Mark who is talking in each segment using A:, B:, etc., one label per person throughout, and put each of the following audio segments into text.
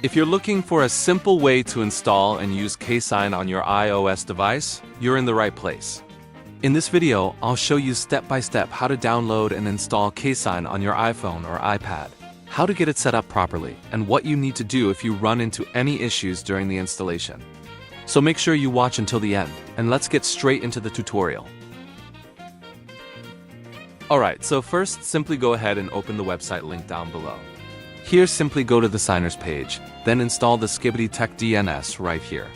A: If you're looking for a simple way to install and use Ksign on your iOS device, you're in the right place. In this video, I'll show you step-by-step how to download and install Ksign on your iPhone or iPad, how to get it set up properly, and what you need to do if you run into any issues during the installation. So make sure you watch until the end, and let's get straight into the tutorial. Alright, so first simply go ahead and open the website link down below. Here simply go to the signers page, then install the Skibbity Tech DNS right here.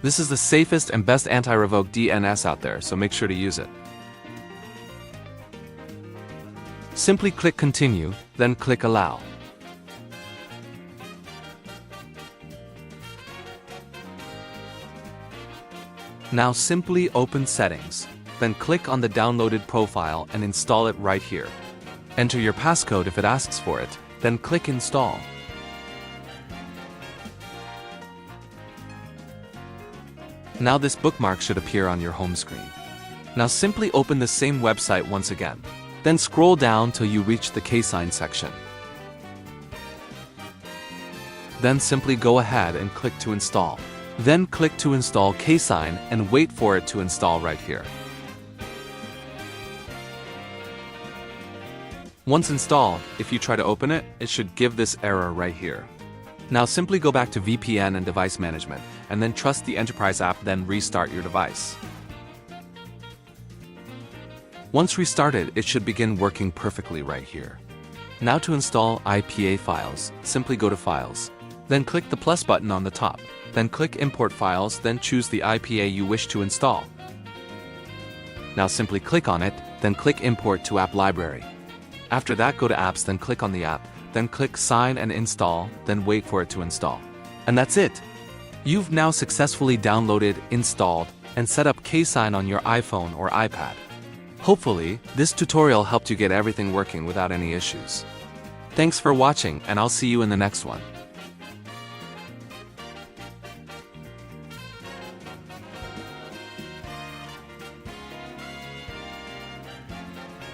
A: This is the safest and best anti-revoke DNS out there, so make sure to use it. Simply click continue, then click allow. Now simply open settings, then click on the downloaded profile and install it right here. Enter your passcode if it asks for it, then click install. Now this bookmark should appear on your home screen. Now simply open the same website once again. Then scroll down till you reach the Ksign section. Then simply go ahead and click to install. Then click to install Ksign and wait for it to install right here. Once installed, if you try to open it, it should give this error right here. Now simply go back to VPN and device management, and then trust the enterprise app, then restart your device. Once restarted, it should begin working perfectly right here. Now to install IPA Files, simply go to Files. Then click the plus button on the top. Then click Import Files, then choose the IPA you wish to install. Now simply click on it, then click Import to App Library. After that, go to Apps, then click on the app, then click Sign and Install, then wait for it to install. And that's it! You've now successfully downloaded, installed, and set up Ksign on your iPhone or iPad. Hopefully, this tutorial helped you get everything working without any issues. Thanks for watching, and I'll see you in the next one.